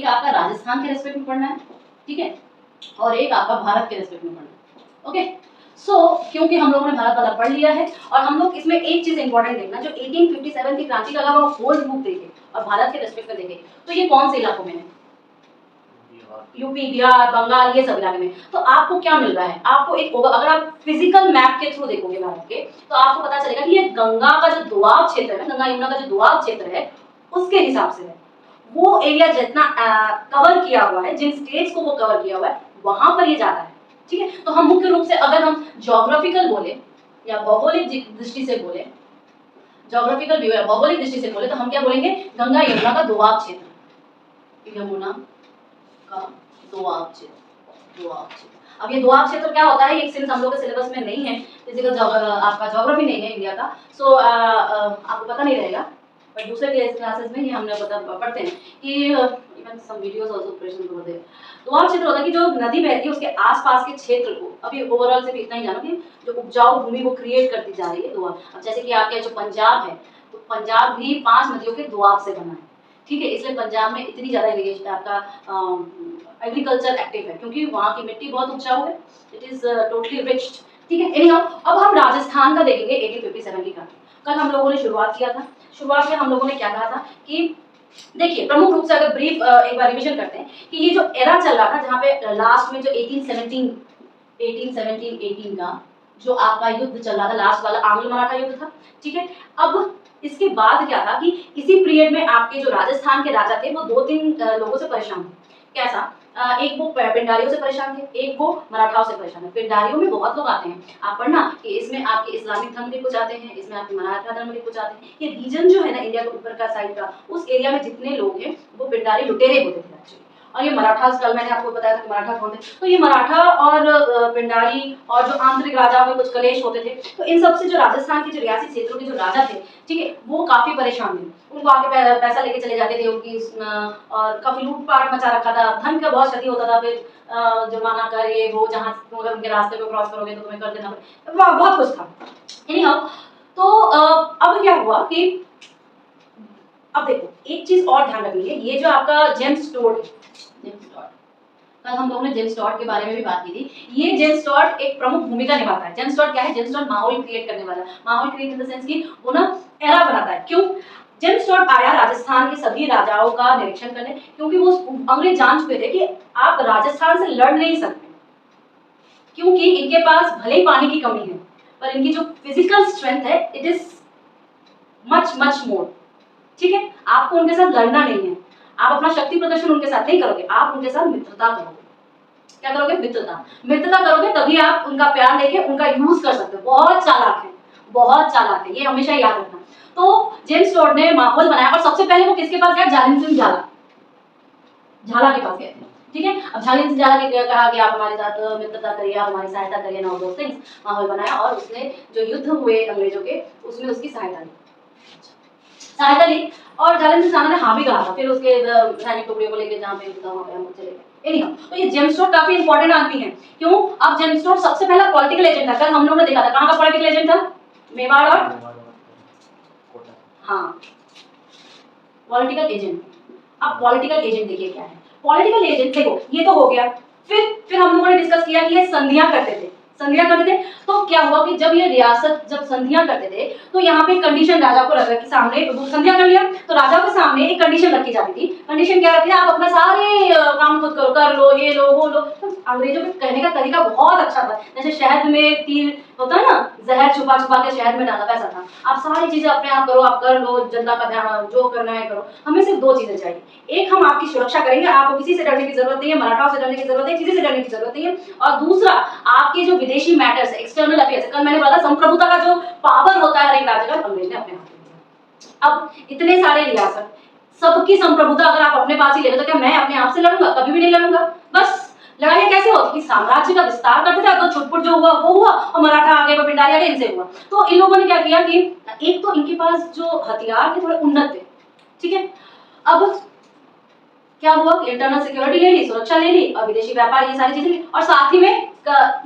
आपका राजस्थान के रेस्पेक्ट में पढ़ना है, ठीक है, और एक आपका भारत के रेस्पेक्ट में पढ़ना है। ओके, क्योंकि हम लोगों ने भारत वाला पढ़ लिया है और हम लोग इसमें एक चीज इंपॉर्टेंट देखना, जो 1857 की क्रांति का अगर आप होल बुक देखें और भारत के रेस्पेक्ट में देखें तो ये कौन से इलाकों में है? यूपी, बिहार, बंगाल, ये सब इलाके में। तो आपको क्या मिल रहा है? आपको एक होगा, अगर आप फिजिकल मैप के थ्रू देखोगे भारत के तो आपको पता चलेगा कि ये गंगा का जो दोआब क्षेत्र है, गंगा यमुना का जो दोआब क्षेत्र है उसके हिसाब से है। वो एरिया जितना कवर किया हुआ है, जिन स्टेट्स को वो कवर किया हुआ है, वहां पर ये ज्यादा है, ठीक है। तो हम मुख्य रूप से अगर हम ज्योग्राफिकल बोले या भौगोलिक दृष्टि से बोले, ज्योग्राफिकल व्यू या भौगोलिक दृष्टि से बोले तो हम क्या बोलेंगे? गंगा यमुना का दोआब क्षेत्र, यमुना का दोआब क्षेत्र। अब ये दोआब क्षेत्र क्या होता है? एक सिंस हम लोग के सिलेबस में नहीं है, फिजिकल आपका ज्योग्राफी नहीं है इंडिया का, सो आपको पता नहीं रहेगा, बट दूसरे क्लासेस में ये हमने पढ़ते हैं कि even some videos also present होते हैं। दोआब क्षेत्र होता है कि जो नदी बहती है उसके आसपास के क्षेत्र को, अभी ओवरऑल से भी इतना ही जानो कि जो उपजाऊ भूमि को क्रिएट करती जा रही है दोआब। अब जैसे कि आपके जो पंजाब है, तो पंजाब भी 5 नदियों के दोआब से बना है, ठीक है, इसलिए पंजाब में इतनी ज्यादा इरिगेशन आपका एग्रीकल्चर एक्टिव है क्योंकि वहाँ की मिट्टी बहुत उपजाऊ है, इट इज टोटली रिच्ड, ठीक है। एनीहाउ, अब हम राजस्थान का देखेंगे 1857 की क्रांति। कल हम लोगों ने शुरुआत किया था, शुरुआत में हम लोगों ने क्या कहा था कि देखिए, प्रमुख रूप से अगर ब्रीफ एक बार रिवीजन करते हैं कि ये जो एरा चल रहा था जहाँ पे लास्ट में जो 1818 का जो आपका युद्ध चल रहा था, लास्ट वाला आंग्ल मराठा युद्ध था, ठीक है। अब इसके बाद क्या था कि इसी पीरियड में आपके जो राजस्थान के राजा थे वो 2-3 लोगों से परेशान थे। कैसा? एक वो पिंडारियों से परेशान थे, एक वो मराठाओं से परेशान थे। पिंडारियों में बहुत लोग आते हैं, आप पढ़ना कि इसमें आपके इस्लामिक धर्म के कुछ आते हैं, इसमें आपके मराठा धर्म के कुछ आते हैं। ये रीजन जो है ना इंडिया के ऊपर का साइड का, उस एरिया में जितने लोग हैं वो पिंडारी लुटेरे होते थे एक्चुअली। और ये मराठा, कल मैंने आपको बताया था कि मराठा कौन थे, तो ये मराठा और पिंडारी और जो आंतरिक राजाओं में कुछ कलेश होते थे, तो इन सबसे जो राजस्थान के जो रियासी क्षेत्रों के जो राजा थे, ठीक है, वो काफी परेशान थे। उनको आके पैसा लेके चले जाते थे उनकी, और काफी लूटपाट मचा रखा था, धन का बहुत क्षति होता था, फिर जुर्माना कर ये वो, जहाँ अगर उनके रास्ते पे क्रॉस करोगे तो तुम्हें कर देना पड़ेगा, बहुत कुछ था। एनीहाउ, तो अब क्या हुआ कि अब देखो एक चीज और ध्यान रखनी है, ये जो आपका जेम्स टोड, कल हम लोगों ने जेम्स टोड के बारे में भी बात की थी। ये जेम्स टोड एक प्रमुख भूमिका निभाता है। जेम्स टोड क्या है? जेम्स टोड माहौल क्रिएट करने वाला, माहौल क्रिएट इन द सेंस कि वो ना एरा बनाता है। क्यों? जेम्स टोड आया राजस्थान के सभी राजाओं का निरीक्षण करने, क्योंकि वो अंग्रेज जान चुके थे कि आप राजस्थान से लड़ नहीं सकते, क्योंकि इनके पास भले ही पानी की कमी है पर इनकी जो फिजिकल स्ट्रेंथ है it is much much more, ठीक है। आपको उनके साथ लड़ना नहीं है, आप अपना शक्ति प्रदर्शन उनके साथ नहीं करोगे, आप उनके साथ मित्रता करोगे। क्या करोगे? मित्रता करोगे, तभी आप उनका प्यार लेके उनका यूज कर सकते हो। बहुत चालाक है, बहुत चालाक है, ये हमेशा याद रखना। तो जेम्स टोड ने माहौल बनाया और सबसे पहले वो किसके पास गया? जालिम सिंह झाला, झाला के पास गए थे, ठीक है। अब जालिम सिंह झाला ने कहा कि आप हमारे साथ मित्रता करिए, आप हमारी सहायता करिए, ना दो थिंग्स। माहौल बनाया और उसने जो युद्ध हुए अंग्रेजों के उसमें उसकी सहायता ली और जालिम सिंह झाला ने हाँ भी कहा था। फिर उसके सैनिक टुकड़ियों को लेकर जहाँ पे युद्ध हुआ हम चले गए। एनीहाउ, तो ये जेम्स टोड काफी इंपॉर्टेंट आदमी है। क्यों? अब जेम्स टोड सबसे पहला पॉलिटिकल एजेंट था। कल हम लोगों ने देखा था कहाँ का पॉलिटिकल एजेंट था? मेवाड़ और हाँ, पॉलिटिकल एजेंट। अब पॉलिटिकल एजेंट देखिए क्या है। पॉलिटिकल एजेंट देखो, ये तो हो गया। फिर हम लोगों ने डिस्कस किया कि ये संधियां करते थे, तो क्या हुआ कि जब ये रियासत जब संधियां करते थे तो यहाँ पे कंडीशन राजा को रखा कि सामने संधियां कर लिया तो राजा के सामने एक कंडीशन रखी जाती थी। कंडीशन क्या रखी? आप अपना सारे काम खुद करो, कर लो, ये लो वो लो। तो अंग्रेजों के कहने का तरीका बहुत अच्छा था। जैसे शहद में तीर होता है ना, जहर छुपा छुपा के शहद में डाला, वैसा था। आप सारी चीजें अपने आप करो, आप कर लो, जनता का ध्यान जो करना है करो। हमें सिर्फ 2 चीजें चाहिए, एक हम आपकी सुरक्षा करेंगे, आपको किसी से डरने की जरूरत नहीं है, मराठाओं से डरने की जरूरत है, किसी से डरने की जरूरत नहीं है। और दूसरा, आपके जो विदेशी मैटर्स है, एक्सटर्नल अफेयर्स, कल मैंने बोला संप्रभुता का जो पावर होता है हर एक राज्य का, अंग्रेज ने अपने हाथ में लिया। अब इतने सारे रियासत, सबकी संप्रभुता अगर आप अपने पास ही ले लो तो क्या मैं अपने आप से लड़ूंगा? कभी भी नहीं लड़ूंगा। बस लड़ाई कैसे होती कि साम्राज्य का विस्तार करते थे, तो छुटपुट जो हुआ वो हुआ और मराठा आगे पिंडारी आगे, इनसे हुआ। तो इन लोगों ने क्या किया कि एक तो इनके पास जो हथियार थे थोड़े उन्नत थे, ठीक है। अब क्या हुआ कि इंटरनल सिक्योरिटी ले ली, सुरक्षा ले ली और विदेशी व्यापार, ये सारी चीजें ली। और साथ ही में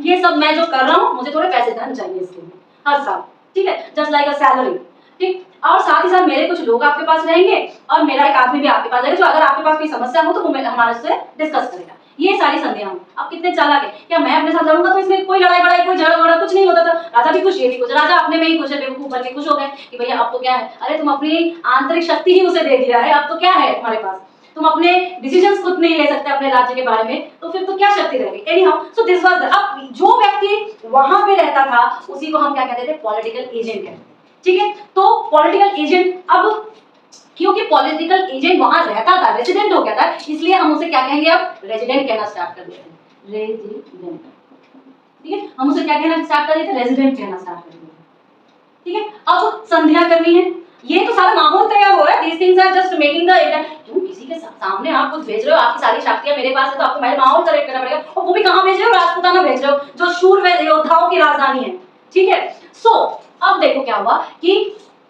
ये सब मैं जो कर रहा हूँ मुझे थोड़े पैसे धन चाहिए इसके लिए हर साल, ठीक है, जस्ट लाइक अ सैलरी। ठीक। और साथ ही साथ मेरे कुछ लोग आपके पास रहेंगे और मेरा एक आदमी भी आपके पास रहेगा, जो अगर आपके पास कोई समस्या हो तो वो हमारे से डिस्कस करेगा। ये सारी संधियां हों। अब कितने चालाक है, क्या मैं अपने साथ लड़ूंगा तो इसमें कोई लड़ाई बड़ाई कोई झगड़ा वगड़ा कुछ नहीं होता था। राजा भी खुश, ये भी खुश, राजा अपने में ही खुश है, बेवकूफ बन के खुश हो गए कि भैया अब तो क्या है, अरे तुम अपनी आंतरिक शक्ति ही उसे दे दिया है, अब तो क्या है तुम्हारे पास, तुम अपने डिसीजंस खुद नहीं ले सकते अपने राज्य के बारे में, तो फिर तो क्या शक्ति रहेगी। Any how, so this was अब जो व्यक्ति वहां पे रहता था उसी को हम क्या कहते थे, पॉलिटिकल एजेंट कहते थे। ठीक है, तो पॉलिटिकल एजेंट, अब क्योंकि पॉलिटिकल एजेंट वहां रहता था, रेजिडेंट हो गया था, इसलिए हम उसे क्या कहेंगे, अब रेजिडेंट कहना स्टार्ट कर देते हैं, रेजिडेंट। ठीक है, हम उसे क्या कहना स्टार्ट कर देते हैं, रेजिडेंट कहना स्टार्ट कर देते हैं। ठीक है, अब संध्या करनी है, ये तो सारा माहौल तैयार हो रहा है, these things are just making the क्यों किसी के सामने आप कुछ भेज रहे हो, आपकी सारी शक्तियां मेरे पास है तो आपको पहले माहौल क्रिएट करना पड़ेगा, और वो भी कहां भेज रहे हो, राजपूताना भेज रहे हो, जो शूर योद्धाओं की राजधानी है। ठीक है, सो अब देखो क्या हुआ कि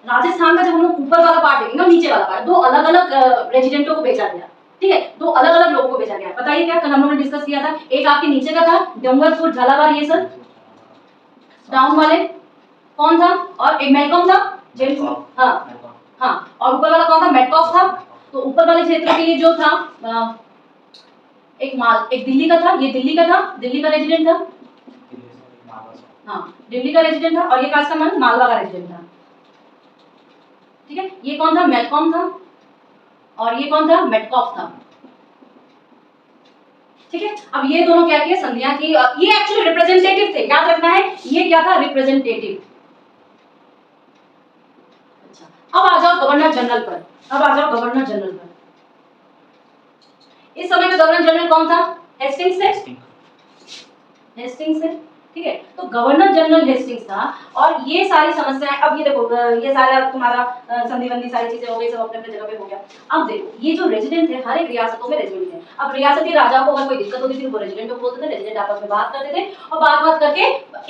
राजस्थान का जब हम लोग ऊपर वाला पार्ट देखेंगे, नीचे वाला पार्ट, दो अलग अलग रेजिडेंटों को भेजा गया। ठीक है, दो अलग अलग लोगों को भेजा गया। बताइए क्या, कल हम लोगों ने डिस्कस किया था, एक आपके नीचे का था डोंगरपुर झालावाड़, ये सब डाउन वाले कौन था, और एक मेलकॉम था, जेम्स, हाँ हाँ, और ऊपर वाला कौन था, मेटकॉफ था। तो ऊपर वाले क्षेत्र के लिए जो था एक दिल्ली का था, ये दिल्ली का था, दिल्ली का रेजिडेंट था, हाँ दिल्ली का रेजिडेंट था, और ये कास्ट का मालवा का रेजिडेंट था। ठीक है, ये कौन था, मेलकॉम था, और ये कौन था, मेटकॉफ था। ठीक है, अब ये दोनों क्या किए, संधियां की, ये एक्चुअली रिप्रेजेंटेटिव थे, याद रखना है, ये क्या था, रिप्रेजेंटेटिव। अच्छा, अब आ जाओ गवर्नर जनरल पर, अब आ जाओ गवर्नर जनरल पर। इस समय का गवर्नर जनरल कौन था, हेस्टिंग्स से, हेस्टिंग्स से। ठीक है, तो गवर्नर जनरल हेस्टिंग्स था, और ये सारी समस्याएं, अब ये देखो, ये सारा तुम्हारा संधिबंदी सारी चीजें हो गई, सब अपने अपने जगह पे हो गया। अब देखो, ये जो रेजिडेंट है, हर एक रियासतों में रेजिडेंट है। अब रियासती राजाओं को अगर कोई दिक्कत होती थी, वो रेजिडेंट को बोलते थे, रेजिडेंट आपस में बात करते थे, और बात करके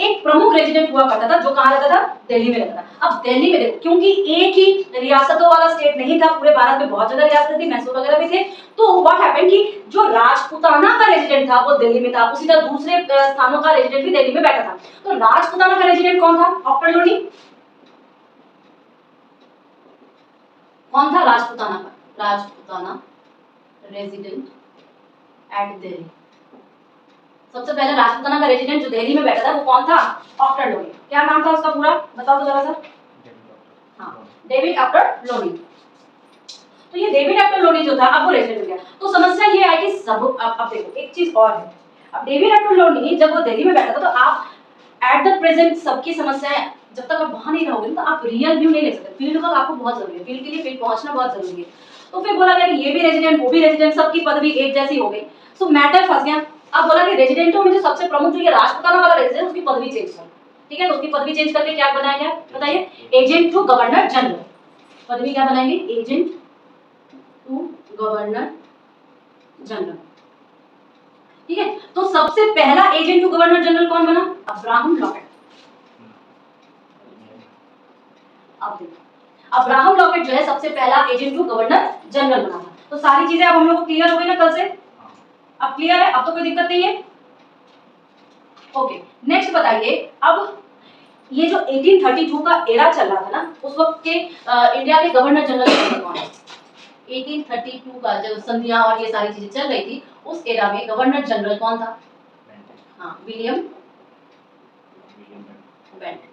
एक प्रमुख रेजिडेंट हुआ करता था, जो कहाँ रहता था, दिल्ली में रहता था। अब दिल्ली में देखो, क्योंकि एक ही रियासतों वाला स्टेट नहीं था, पूरे भारत में बहुत ज्यादा रियासतें थी, मैसूर वगैरह भी थे, तो व्हाट हैपेंड कि जो राजपूताना का रेजिडेंट था वो दिल्ली में था, उसी तरह दूसरे स्थानों का रेजिडेंट भी दिल्ली में बैठा था। तो राजपूताना का रेजिडेंट कौन था, ऑप्टर लोनी, कौन था राजपूताना का, राजपूताना रेजिडेंट एट दिल्ली। सबसे पहले राजपूताना का रेजिडेंट जो दिल्ली में बैठा था वो कौन था, ऑप्टर लोनी। क्या नाम था उसका पूरा, बताओ तो जरा सा। हाँ, डेविड ऑप्टर लोनी। तो ये डेविड ऑप्टर लोनी जो था, अब वो रेजिडेंट हो गया। तो समस्या ये है कि सब, अब देखो एक चीज और है, अब डेविड ऑप्टर लोनी जब वो दिल्ली में बैठा था, तो आप एट द प्रेजेंट सबकी समस्याएं, जब तक आप वहां नहीं रहोगे तो आप रियल व्यू नहीं ले सकते। फील्ड वर्क आपको बहुत जरूरी है, फील्ड के लिए फील्ड पहुंचना बहुत जरूरी है। तो फिर बोला गया कि ये भी रेजिडेंट, वो भी रेजिडेंट, सबकी पदवी एक जैसी हो गई। सो मैटर फंस गया। अब बोला कि रेजिडेंटों में जो सबसे प्रमुख जो ये राजपूताना वाला रेजिडेंट, उसकी पदवी चेंज कर। ठीक है, तो उसकी पदवी चेंज करके क्या बनाया गया, बताइए, एजेंट टू गवर्नर जनरल। पदवी क्या बनाएंगे, एजेंट टू गवर्नर जनरल। ठीक है, तो सबसे पहला एजेंट टू गवर्नर जनरल कौन बना, अब्राहम लॉकेट। अब देखो, अब्राहम लॉकेट जो है सबसे पहला एजेंट टू गवर्नर जनरल बना था। तो सारी चीजें अब हम लोग को क्लियर हो गई ना कल से, अब क्लियर है, अब तो कोई दिक्कत नहीं है। ओके, नेक्स्ट बताइए, अब ये जो 1832 का एरा चल रहा था ना, उस वक्त के इंडिया के गवर्नर जनरल कौन है, 1832 का जब संधियां और ये सारी चीजें चल रही थी, उस एरा में गवर्नर जनरल कौन था, हाँ विलियम बेंटिक।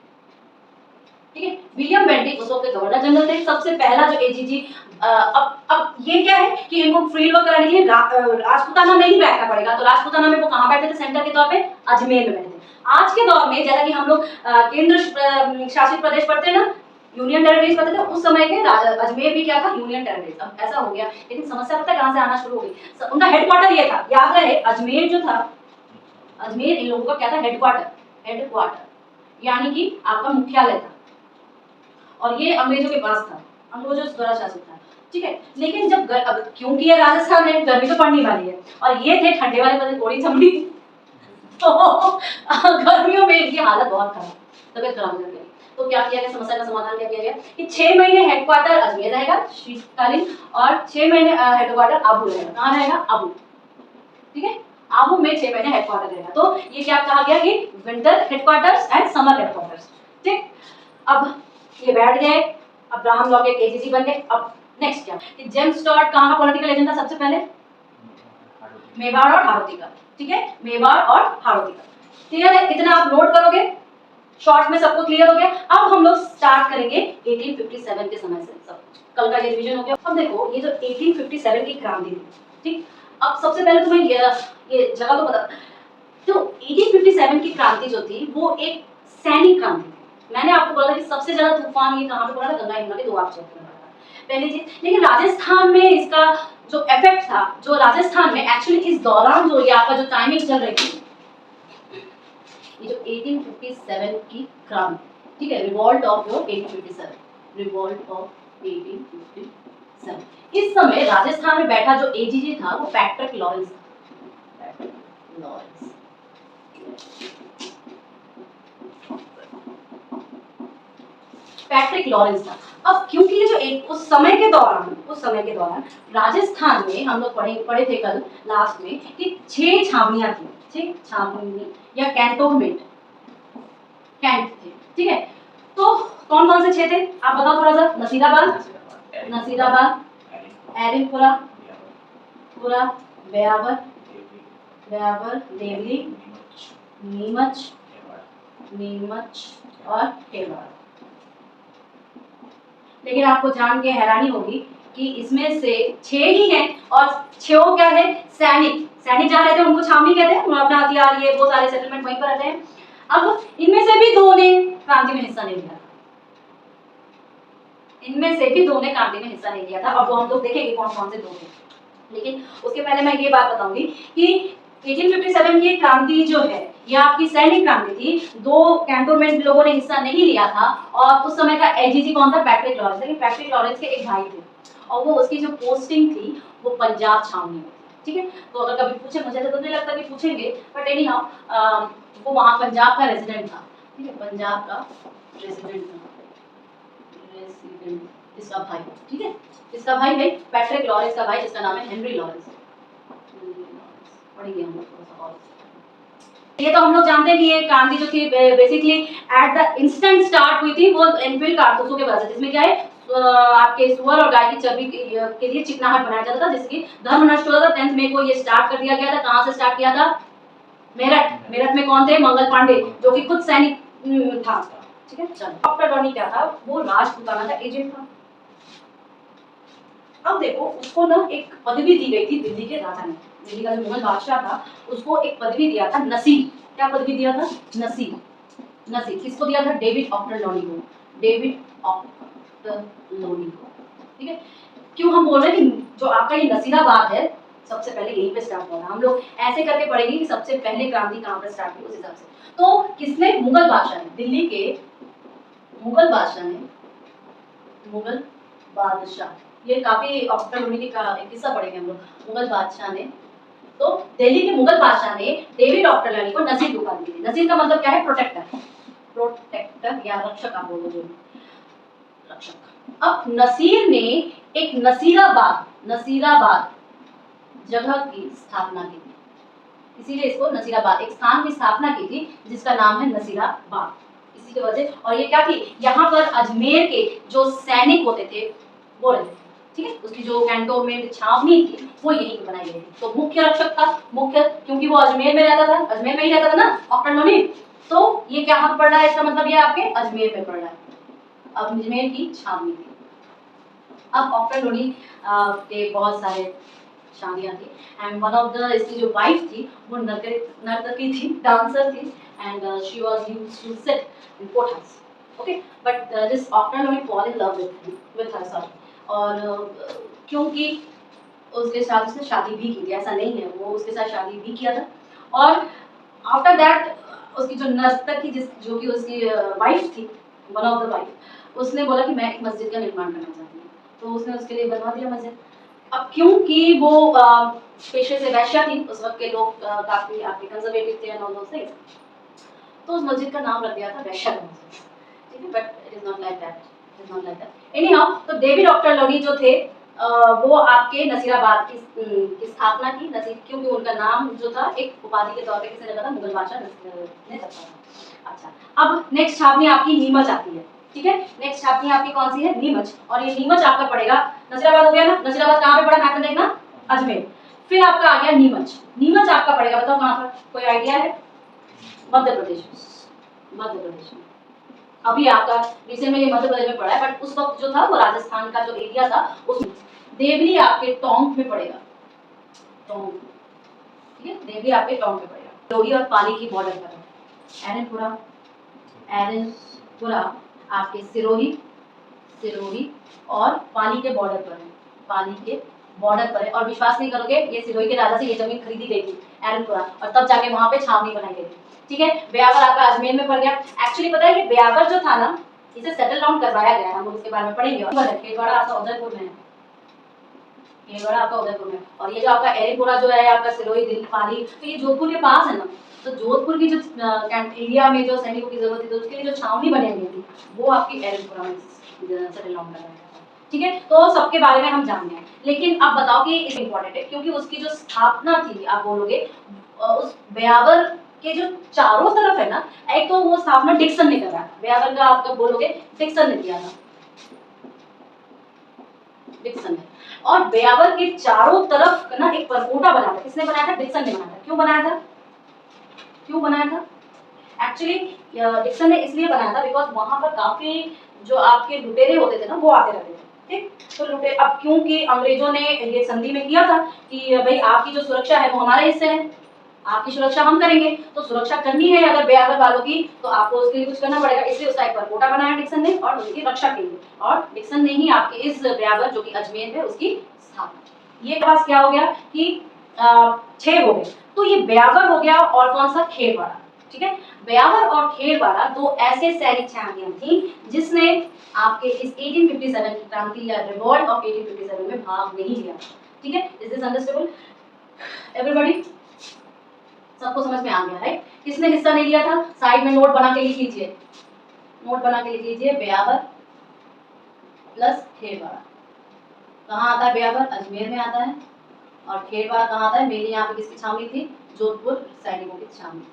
ठीक है, विलियम बेंटिक उस वक्त गवर्नर जनरल थे। सबसे पहला जो एजीजी, अब ये क्या है कि इनको फील्ड वर्क कराने के लिए राजपूताना में ही बैठना पड़ेगा। तो राजपूताना में वो कहाँ बैठे थे, सेंटर के तौर पे अजमेर में बैठे थे। आज के दौर में जैसा कि हम लोग केंद्र शासित प्रदेश पढ़ते हैं ना, यूनियन टेरिटरीज पढ़ते थे, उस समय के अजमेर भी क्या था, यूनियन टेरिटरीज। अब ऐसा हो गया, लेकिन समस्या पता है कहाँ से आना शुरू हो गई, उनका हेडक्वार्टर ये था, याद रहे, अजमेर जो था, अजमेर इन लोगों का क्या था, हेडक्वार्टर, हेडक्वार्टर यानी कि आपका मुख्यालय था, और ये अंग्रेजों के पास था, अंग्रेजों द्वारा शासित था। ठीक है, लेकिन जब अब क्योंकि ये राजस्थान में गर्मी तो पड़ने वाली है, और ये थे ठंडे वाले पदे थोड़ी चमड़ी, तो गर्मियों में इनकी हालत बहुत खराब, तबियत खराब हो जाती है। तो क्या किया गया, समस्या का समाधान क्या किया गया कि 6 महीने हेडक्वार्टर अजमेर रहेगा शीतकालीन, और 6 महीने हेडक्वार्टर आबू रहेगा। कहाँ रहेगा, आबू। ठीक है, आबू में 6 महीने हेडक्वार्टर रहेगा। तो ये क्या कहा गया कि winter headquarters and summer headquarters. ठीक, अब ये बैठ गए, अब्राहम लॉ के एजीसी बन गए। अब नेक्स्ट क्या कि जेम्स स्टुअर्ट कहाँ का पॉलिटिकल एजेंट था सबसे पहले? मेवाड़ और हाड़ौती का। ठीक है, मेवाड़ और हाड़ौती का। क्लियर है? इतना आप नोट करोगे, शॉर्ट में सबको क्लियर हो गया। अब हम लोग स्टार्ट करेंगे 1857 के समय से सब कुछ। कल का ये रिवीजन हो गया। अब देखो ये जो 1857 की क्रांति थी, ठीक, अब सबसे पहले तुम्हें ये जगह तो पता, तो 1857 की क्रांति जो थी वो एक सैनिक क्रांति थी। मैंने आपको बोला था कि सबसे ज्यादा तूफान ये कहाँ पे पड़ा था? गंगा यमुना के दोआब क्षेत्र में पड़ा था, पहली चीज। लेकिन राजस्थान में इसका जो इफेक्ट था, जो राजस्थान में एक्चुअली इस दौरान जो ये आपका जो टाइमिंग चल रही थी, ये जो 1857 की क्रांति, ठीक है, revolt of your 1857, revolt of 1857, इस समय राजस्थान में बैठा जो एजीजी था वो पैट्रिक लॉरेंस था। पैट्रिक लॉरेंस, पैट्रिक लॉरेंस था। अब क्योंकि ये जो एक उस समय के दौरान राजस्थान में हम लोग पढ़े थे कल लास्ट में कि 6 छावनियां थी, 6 छावनी या कैंटोनमेंट, कैंट थे, ठीक है। तो कौन कौन से 6 थे आप बताओ थोड़ा सा? नसीराबाद, एरिनपुरा, ब्यावर, देवली, नीमच और खेलवाड़। लेकिन आपको जान के हैरानी होगी कि इसमें से 6 ही हैं और 6 क्या है? सैनिक जहाँ रहते हैं उनको छावनी कहते हैं, अपना हथियार ये वो सारे सेटलमेंट वहीं पर रहते हैं। अब इनमें से भी 2 ने क्रांति में हिस्सा नहीं लिया, था और वो हम लोग देखेंगे कौन कौन से 2 थे। लेकिन उसके पहले मैं ये बात बताऊंगी कि 1857 की क्रांति जो है ये आपकी सैनिक क्रांति थी। 2 कैंटोनमेंट लोगों ने हिस्सा नहीं लिया था और उस समय का एजीजी कौन था? Patrick Lawrence. लेकिन पैट्रिक लॉरेंस के एक भाई थे और वो उसकी जो पोस्टिंग थी वो पंजाब छावनी में, ठीक है। तो अगर कभी पूछे, मुझे तो नहीं लगता कि पूछेंगे, बट एनी हाउ वो वहाँ पंजाब का रेजिडेंट था, ठीक है, पंजाब का रेजिडेंट था, इसका भाई, ठीक है, इसका भाई है पैट्रिक लॉरेंस का भाई जिसका नाम है हेनरी लॉरेंस। पढ़ेंगे हम लोग थोड़ा सा और। ये तो हम लोग जानते हैं कि ये क्रांति जो थी basically at the instant start हुई थी वो एनफील्ड कारतूसों के वजह से, जिसमें क्या है आपके सुअर और गाय की चर्बी के लिए चिकनाहट बनाया जाता था, जिसकी धर्म नष्ट होता था। 10 मई को ये स्टार्ट कर दिया गया था। कहाँ से स्टार्ट किया था? मेरठ में कौन थे? मंगल पांडे, जो कि खुद सैनिक था, ठीक है। चलो, डॉक्टर रॉनी क्या था? वो राजपूताना का एजेंट था। अब देखो उसको ना एक पदवी दी गई थी दिल्ली के राजा ने, दिल्ली का जो मुगल बादशाह था उसको एक पदवी दिया था, नसीर। क्या पदवी दिया था? नसीर। किसको दिया था? डेविड ऑक्टरलोनी को, ठीक है। क्यों हम बोल रहे हैं कि जो आपका ये नसीराबाद है सबसे पहले यहीं पे स्टार्ट हुआ था। हम लोग ऐसे करके पढ़ेंगे कि सबसे पहले क्रांति कहाँ पर स्टार्ट हुई उस हिसाब से। तो किसने? मुगल बादशाह ने, दिल्ली के मुगल बादशाह, ये काफी ऑक्टरलोनी का किस्सा पढ़ेंगे हम लोग। मुगल बादशाह ने, तो दिल्ली के मुगल बादशाह ने डेविड ऑक्टरलोनी को नसीर की उपाधि दी। नसीर का मतलब क्या है? प्रोटेक्टर या रक्षक, आप बोलो जो रक्षक। अब नसीर ने एक नसीराबाद जगह की स्थापना की थी, इसीलिए इसको नसीराबाद, एक स्थान की स्थापना की थी जिसका नाम है नसीराबाद, इसी की वजह। और ये क्या थी? यहाँ पर अजमेर के जो सैनिक होते थे वो रहते, ठीक है, उसकी जो कैंटोनमेंट छावनी थी वो यहीं पे बनाई गई थी। तो मुख्य रक्षक था, क्योंकि वो अजमेर में रहता था, अजमेर में ही रहता था ना ऑक्टरलोनी, तो ये क्या हाथ पड़ रहा है? इसका मतलब ये आपके अजमेर में पड़ रहा है, अजमेर की छावनी थी। अब ऑक्टरलोनी के बहुत सारे शादियां थी एंड वन ऑफ द इसकी जो वाइफ थी वो नर्तकी थी, डांसर थी and she was used to sit in court house, okay. But this Ochterlony fall in love with her, sorry, और क्योंकि उसके साथ उसने शादी भी की थी, ऐसा नहीं है, वो उसके साथ शादी भी किया था। और आफ्टर दैट उसकी जो नर्तकी जो कि उसकी वाइफ थी, वन ऑफ द वाइफ, उसने बोला कि मैं एक मस्जिद का निर्माण करना चाहती हूँ, तो उसने उसके लिए बनवा दिया मस्जिद। अब क्योंकि वो पेशे से वैश्या थी, उस वक्त के लोग काफी आपके कंजर्वेटिव थे एंड ऑल दोस थिंग्स, तो उस मस्जिद का नाम रख दिया था वैश्या मस्जिद, ठीक है। But it is not like that, any how. तो डेविड ऑक्टरलोनी जो थे वो आपके नसीराबाद की स्थापना की, नसीर क्योंकि उनका नाम जो था एक उपाधि के तौर पे किसने रखा था? मुगल बादशाह ने रखा था। अच्छा, अब नेक्स्ट छावनी आपकी नीमच आती है, ठीक है। नेक्स्ट आपकी कौन सी है, नीमच, और ये नीमच आपका पड़ेगा, नसीराबाद हो गया ना, नसीराबाद कहाँ पे पड़ा मैप में देखना, अजमेर। फिर आपका आ गया नीमच, नीमच आपका पड़ेगा, बताओ कहाँ पर, कोई आइडिया है, मध्य प्रदेश, मध्य प्रदेश में। अभी आपका रिसेंट में ये मध्य प्रदेश में पड़ा है, बट उस वक्त जो था वो राजस्थान का जो एरिया था उसमें। देवली आपके टोंक में पड़ेगा, टोंक, ठीक है, देवली आपके टोंक में पड़ेगा, लोही और पाली की बॉर्डर पर है। एरनपुरा, एरनपुरा आपके सिरोही, सिरोही और पाली के बॉर्डर पर है, पाली के बॉर्डर पर है। और विश्वास नहीं करोगे, ये सिरोही के राजा से ये जमीन खरीदी गई थी एरनपुरा, और तब जाके वहां पे छावनी बनाई गई थी, ठीक है। ब्यावर आपका अजमेर में पड़ गया। एक्चुअली पता है ये ब्यावर जो था ना, इसे सेटल डाउन करवाया गया, हम लोग उसके बारे में पढ़ेंगे। खेड़वाड़ा आपका उदयपुर में है, खेड़वाड़ा आपका उदयपुर में, और ये जो आपका एरनपुरा जो है आपका सिरोही, दिल्ली, पाली, तो ये जोधपुर के पास है ना, तो जोधपुर की जो एरिया में जो सैनिकों की जरूरत थी, तो उसके लिए जो छावनी बनाई गई थी वो आपकी एरनपुरा में सेटल डाउन करवाया गया, ठीक है। तो सबके बारे में हम जानते हैं, लेकिन अब बताओ कि इस इम्पोर्टेंट है क्योंकि उसकी जो स्थापना थी, आप बोलोगे उस ब्यावर के जो चारों तरफ है ना, एक तो वो स्थापना डिक्सन ने करा, ब्यावर का आप बोलोगे डिक्सन ने किया था, डिक्सन ने। और ब्यावर के चारों तरफ ना एक परकोटा बना था, किसने बनाया था, डिक्सन ने बनाया था। क्यों बनाया था, क्यों बनाया था, एक्चुअली डिक्सन ने इसलिए बनाया था बिकॉज वहां पर काफी जो आपके लुटेरे होते थे ना वो आते रहते थे, ठीक। तो लुटे, अब क्योंकि अंग्रेजों ने ये संधि में किया था कि भाई आपकी जो सुरक्षा है वो हमारे हिस्से है, आपकी सुरक्षा हम करेंगे, तो सुरक्षा करनी है अगर ब्यावर वालों की तो आपको उसके लिए कुछ करना पड़ेगा, इसलिए उसका एक परकोटा बनाया डिक्सन ने और उनकी रक्षा के लिए, और डिक्सन ने ही आपके इस ब्यावर जो कि अजमेर है उसकी स्थापना। ये पास क्या हो गया कि 6 हो गए, तो ये ब्यावर हो गया और कौन सा, खेड़वाड़ा, ठीक है। ब्यावर और खेड़वाड़ा दो ऐसे सैनिक चैंपियन थी जिसने आपके इस 1857 की क्रांति या रिवॉल्ट ऑफ 1857 में भाग नहीं लिया, ठीक है। इज दिस अंडरस्टैंडेबल एवरीबॉडी, सबको समझ में आ गया, राइट। किसने हिस्सा नहीं लिया था, साइड में नोट बना के लिख लीजिए, नोट बना के लिख लीजिए, ब्यावर प्लस खेड़वाड़ा। कहाँ आता है ब्यावर, अजमेर में आता है, और खेड़वाड़ा कहाँ आता है, मेरी यहाँ पे किसकी छावनी थी, जोधपुर सैनिकों की छावनी।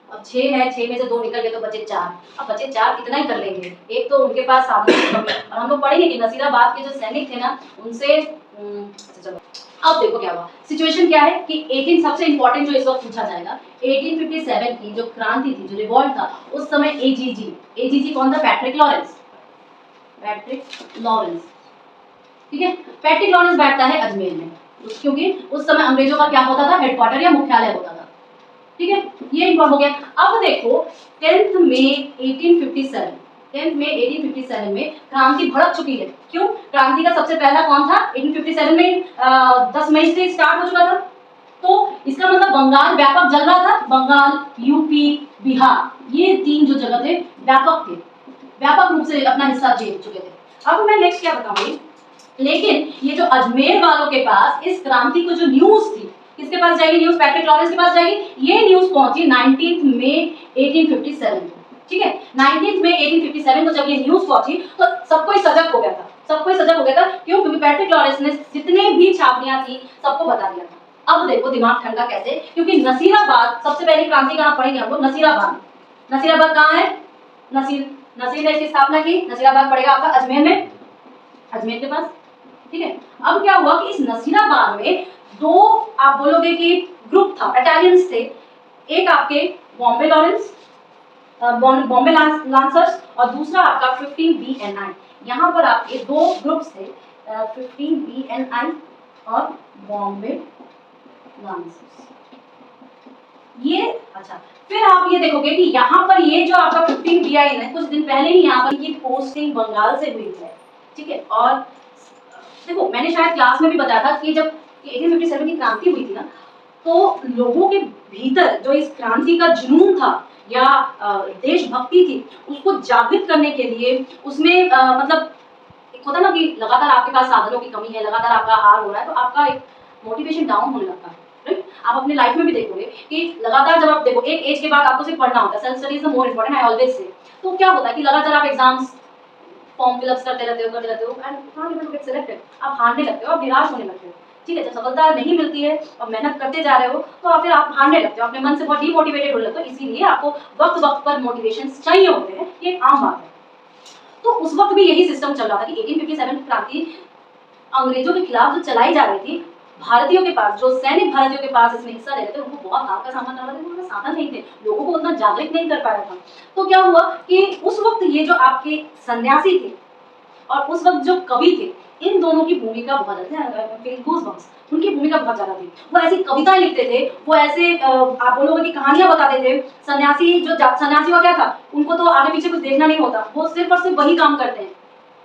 अब 6 है, 6 में से 2 निकल गए तो बचे 4, अब बचे 4 कितना ही कर लेंगे, एक तो उनके पास साधन की कमी, और हम लोग पढ़ेंगे कि नसीराबाद के जो सैनिक थे ना उनसे चलो अब देखो क्या हुआ, सिचुएशन क्या है कि 18 सबसे इंपॉर्टेंट जो इस वक्त पूछा जाएगा, 1857 की जो क्रांति थी, जो रिवॉल्ट था, उस समय एजीजी, एजीजी कौन था, पैट्रिक लॉरेंस, पैट्रिक लॉरेंस, ठीक है। पैट्रिक लॉरेंस बैठता है अजमेर में, क्योंकि उस समय अंग्रेजों का क्या होता था, हेडक्वार्टर या मुख्यालय होता था, ठीक है। ये इन्फॉर्म हो गया। अब देखो 10th मई 1857, 10th मई 1857 में क्रांति भड़क चुकी है। क्यों, क्रांति का सबसे पहला कौन था, 1857 में 10 मई से स्टार्ट हो चुका था, तो इसका मतलब बंगाल व्यापक जल रहा था, बंगाल, यूपी, बिहार, ये 3 जो जगह थे व्यापक थे, व्यापक रूप से अपना हिस्सा जीत चुके थे। अब मैं नेक्स्ट क्या बताऊंगी, लेकिन ये जो अजमेर वालों के पास इस क्रांति को जो न्यूज थी, किसके पास जाएगी न्यूज, पैट्रिक लॉरेंस के पास जाएगी। ये न्यूज पहुंची 19 मई 1857 को, ठीक है। 19 मई 1857 को जब ये न्यूज पहुंची तो सबको ही सजग हो गया था, सबको ही सजग हो गया था। क्यों, क्योंकि पैट्रिक लॉरेंस ने जितने भी छावनियां थी सबको बता दिया था। अब देखो दिमाग ठंडा कैसे, क्योंकि नसीराबाद सबसे पहले क्रांति कहाँ पड़ेगी हमको, नसीराबाद, नसीराबाद कहाँ है, नसीर ने इसकी स्थापना की, नसीराबाद पड़ेगा आपका अजमेर में, अजमेर के पास, ठीक है। अब क्या हुआ कि इस नसीराबाद में 2 आप बोलोगे कि ग्रुप था, बटालियंस थे, एक आपके बॉम्बे लॉरेंस, बॉम्बे लांसर्स, और दूसरा आपका 15 BNI। यहाँ पर आपके 2 ग्रुप्स थे, 15 BNI और बॉम्बे लांसर्स। ये अच्छा, फिर आप ये देखोगे कि यहाँ पर ये जो आपका 15 BNI है, कुछ दिन पहले ही यहाँ पर ये पोस्टिंग बंगाल से हुई है, ठीक है। और देखो मैंने शायद क्लास में भी बताया था कि जब 1857 की क्रांति हुई थी ना, तो लोगों के भीतर जो इस क्रांति का जुनून था या देशभक्ति थी, उसको जागृत करने के लिए उसमें मतलब एक होता ना कि लगातार आपके पास साधनों की कमी है, लगातार आपका हार हो रहा है, तो आपका एक मोटिवेशन डाउन होने लगता है, राइट। आप अपने लाइफ में भी देखोगे कि लगातार जब आप देखो एक एज के बाद आपको सिर्फ पढ़ना होता है, self study is the more important, I always say. तो क्या होता है कि लगातार आप एग्जाम्स फॉर्म फिलअप्स करते रहते हो and not able to get selected, आप हारने लगते हो, आप निराश होने लगते हो, ठीक है, जब सफलता नहीं मिलती है और मेहनत करते जा रहे हो तो फिर आप हारने लगते हो, अपने मन से बहुत डीमोटिवेटेड होने लगते हो। इसीलिए आपको वक्त वक्त पर मोटिवेशन चाहिए होते हैं, ये एक आम बात है। तो उस वक्त भी यही सिस्टम चल रहा था कि 1857 की क्रांति अंग्रेजों के खिलाफ जो चलाई जा रही थी, भारतीयों के पास, जो सैनिक भारतीयों के पास इसमें हिस्सा ले रहे थे, उनको बहुत हार का सामना करना था, उनके साधन नहीं थे, लोगों को उतना जागृत नहीं कर पाया था। तो क्या हुआ कि उस वक्त ये जो आपके सन्यासी थे और उस वक्त जो कवि थे, इन दोनों की भूमिका बहुत ज्यादा, उनकी भूमिका बहुत ज्यादा थी। वो ऐसी कविताएं लिखते थे, वो ऐसे आप बोलोगे कि कहानियां बताते थे। सन्यासियों का क्या था, उनको तो आगे पीछे कुछ देखना नहीं होता, वो सिर्फ और सिर्फ वही काम करते हैं,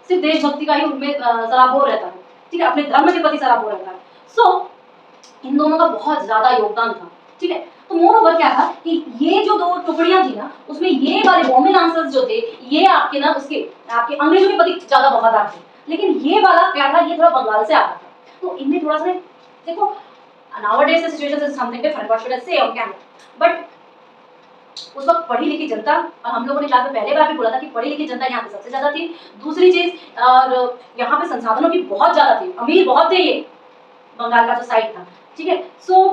सिर्फ देशभक्ति का ही उनमें सराबोर रहता है, ठीक है, अपने धर्म के प्रति सराबोर रहता है। सो इन दोनों का बहुत ज्यादा योगदान था, ठीक है। तो मोर ओवर क्या था कि ये जो दो टुकड़ियां थी ना, उसमें ये वाले बॉम्बे लांसर्स जो थे, ये आपके ना उसके आपके अंग्रेजों के प्रति ज्यादा वफादार थे, लेकिन ये वाला क्या था, ये थोड़ा बंगाल से आता था। तो इनमें थोड़ा सा देखो, nowadays the situation is something different, what should I say on camera, but उस वक्त पढ़ी लिखी जनता, और हम लोगों ने क्लास में पहले बार भी बोला था कि पढ़ी लिखी जनता यहाँ पे सबसे ज्यादा थी। दूसरी चीज, और यहाँ पे संसाधनों की बहुत ज्यादा थी, अमीर बहुत थे ये बंगाल का जो साइड था, ठीक है। सो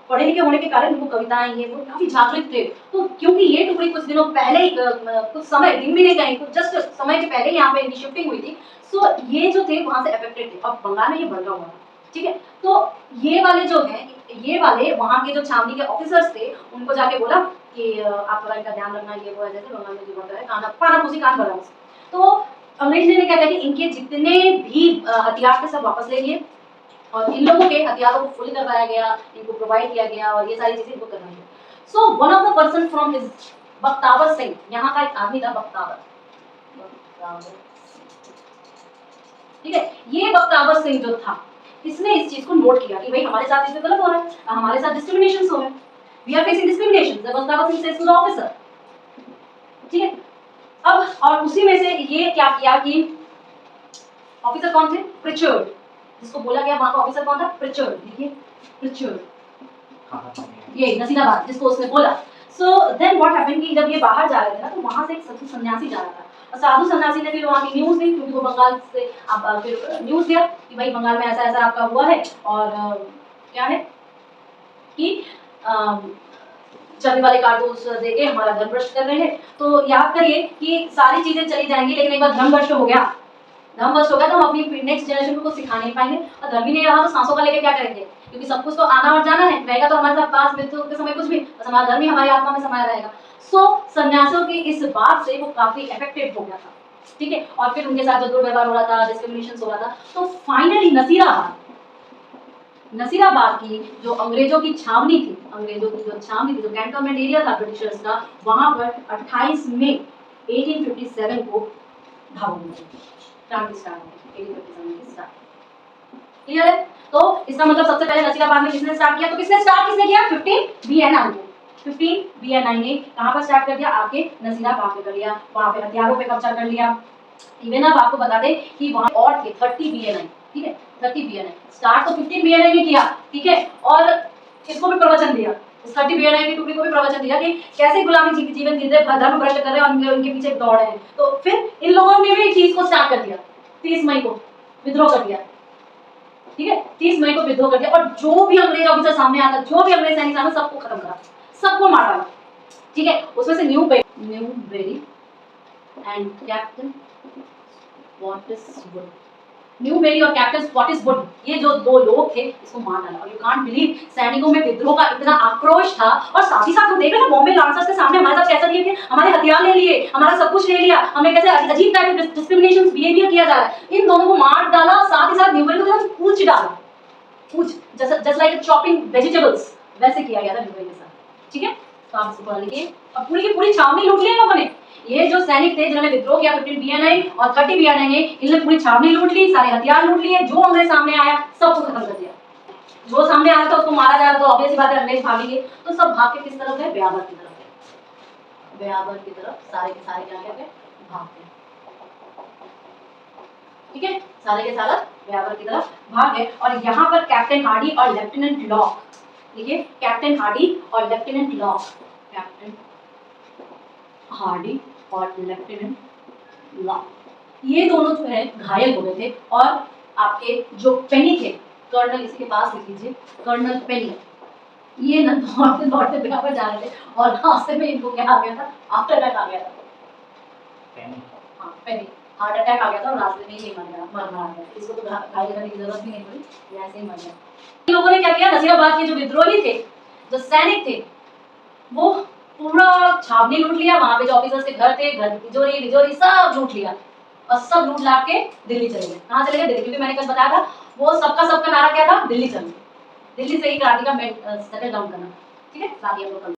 पढ़े लिखे होने के कारण उनको कविताएं ये वो काफी जागृत थे। तो क्योंकि ये टुकड़ी कुछ दिनों पहले ही कुछ समय, दिन भी नहीं कहीं, कुछ जस्ट समय के पहले यहाँ पे इनकी शिफ्टिंग हुई थी। सो ये जो थे वहां से अफेक्टेड थे, और बंगाल में ये बढ़ हुआ था, ठीक है। तो ये वाले जो है, ये वाले वहाँ के जो छावनी के ऑफिसर्स थे, उनको जाके बोला कि आप थोड़ा इनका ध्यान रखना, ये वो है, जैसे बंगाल में जो होता है काना पाना खुशी कान भरा। तो अंग्रेज ने क्या किया कि इनके जितने भी हथियार थे सब वापस ले लिए, और इन लोगों के हथियारों को फुल करवाया गया, इनको प्रोवाइड किया गया, और ये सारी चीजें इनको करवाई गई। So one of the person from his, Bakhtawar Singh, यहाँ का एक आदमी था बख्तावर, ठीक है। ये बख्तावर सिंह जो था, इसने इस चीज को नोट किया कि भाई हमारे साथ इसमें गलत हो रहा है, हमारे साथ डिस्क्रिमिनेशन हो रहा है, we are facing discrimination, the Bakhtawar Singh says to the officer, ठीक है। अब और उसी में से ये क्या किया कि ऑफिसर कौन थे, प्रिचर्ड, जिसको बोला गया वहां का ऑफिसर कौन था, प्रिचर्ड, देखिए प्रिचर्ड, ये नसीराबाद जिसको उसने बोला। सो देन व्हाट हैपेंड कि जब ये बाहर जा रहे थे ना, तो वहां से एक साधु सन्यासी जा रहा था, और साधु सन्यासी ने फिर वहां की न्यूज दी, क्योंकि वो बंगाल से अब फिर न्यूज दिया कि भाई बंगाल में ऐसा ऐसा आपका हुआ है, और क्या है कि चलने वाले कारतूस देके हमारा धर्म भ्रष्ट कर रहे हैं। तो याद करिए कि सारी चीजें चली जाएंगी, लेकिन एक बार धर्म भ्रष्ट हो गया, धर्म भ्रष्ट हो गया तो हम अपनी नेक्स्ट जनरेशन को कुछ सिखा नहीं पाएंगे, और धर्म ही नहीं रहा तो सांसों का लेके क्या करेंगे, क्योंकि सब कुछ तो आना और जाना है, रहेगा तो हमारे साथ पास मृत्यु के समय कुछ भी, बस हमारा धर्म ही हमारी आत्मा में समाया रहेगा। सो सन्यासियों की इस बात से वो काफी अफेक्टेड हो गया था, ठीक है। और फिर उनके साथ जो दुर्व्यवहार हो रहा था, डिस्क्रिमिनेशन हो रहा था, तो फाइनली नसीराबाद की जो अंग्रेजों की छावनी थी, अंग्रेजों की जो छावनी थी, जो कैंटोनमेंट एरिया था ब्रिटिशर्स का, वहां पर 28 मई 1857 को क्रांति स्टार्ट हुई, 1857 की स्टार्ट, क्लियर है। तो इसका मतलब सबसे पहले नसीराबाद में किसने स्टार्ट किया, तो किसने किया, 15 BNI ने, 15 BNI ने कहां पर स्टार्ट कर दिया, आपके नसीराबाद में कर लिया, वहां पे हथियारों पे कब्जा कर लिया। इवन अब आपको बता दें कि वहां और थे 30 BNI, ठीक है, 30 BNI, स्टार्ट तो 15 BNI ने किया, ठीक है, और इसको भी प्रवचन दिया, इस 30 BNI की टुकड़ी को भी प्रवचन दिया कि कैसे गुलामी जीवन जी रहे, धर्म भ्रष्ट कर रहे हैं, और उनके पीछे दौड़ रहे हैं। तो फिर इन लोगों ने भी चीज को स्टार्ट कर दिया, 30 मई को विद्रोह कर दिया, ठीक है, 30 मई को विद्रोह कर दिया, और जो भी अंग्रेज ऑफिसर सामने आता, जो भी अंग्रेज सैनिक सामने, सबको खत्म करा, सबको मार डाला, ठीक है। उसमें से Newbery and captain Spottiswood, Newbery और कैप्टन स्पॉटिसवुड, ये जो दो लोग थे, इसको मार डाला। और यू कांट बिलीव, सैनिकों में विद्रोह का इतना आक्रोश था, और साथ ही साथ हम देख रहे हैं बॉम्बे लांसर्स के सामने हमारे साथ कैसा किए थे, हमारे हथियार ले लिए, हमारा सब कुछ ले लिया, हमें कैसे अजीब टाइप का डिस्क्रिमिनेशन बिहेवियर किया जा रहा है। इन दोनों को मार डाला, साथ ही साथ न्यूबेरी को पूछ डाला, पूछ जस्ट लाइक चॉपिंग वेजिटेबल्स, वैसे किया गया था न्यूबेरी के साथ, ठीक है। तो आप इसको पढ़ लीजिए। अब पूरी की पूरी छावनी लूट ली इन लोगों ने, ये जो सैनिक थे जिन्होंने विद्रोह किया 15 BNI और 30 BNI ने, इन्होंने पूरी छावनी लूट ली, सारे हथियार लूट लिए, जो अंग्रेज सामने आया सबको खत्म कर दिया, जो सामने आया था उसको मारा जा रहा था, ऑब्वियस बात है अंग्रेज भागेंगे, तो सब भाग के किस तरफ गए, ब्यावर की तरफ गए, ब्यावर की तरफ सारे के सारे क्या गए, भाग गए, ठीक है, सारे के सारे ब्यावर की तरफ भाग गए। और यहाँ पर कैप्टन हार्डी और लेफ्टिनेंट लॉक, देखिए कैप्टन हार्डी और लेफ्टिनेंट लॉक, कैप्टन हार्डी और लेफ्टिनेंट लॉक, ये दोनों जो है घायल हो गए थे, और आपके जो पेनी थे, कर्नल इसी के पास लिख लीजिए, कर्नल पेनी। ये ना दौड़ते दौड़ते जगह पर जा रहे थे और रास्ते में इनको क्या आ गया था, आफ्टर अटैक आ गया था। हाँ पेनी, हार्ट अटैक आ गया था और रास्ते में ही मर गया। इसको तो घायल करने की जरूरत भी नहीं पड़ी, ये ऐसे ही मर गया। इन लोगों ने क्या किया, नजीराबाद के जो विद्रोही थे, जो सैनिक थे, वो पूरा छावनी लूट लिया, वहां पे जो ऑफिसर्स के घर थे, घर तिजोरी विजोरी सब लूट लिया और सब लूट लाट के दिल्ली चले गए। कहाँ चले गए? दिल्ली, क्योंकि मैंने कल बताया था वो सबका नारा क्या था, दिल्ली चलो। दिल्ली से ही क्रांति का सेटल डाउन करना। ठीक है, बाकी हम लोग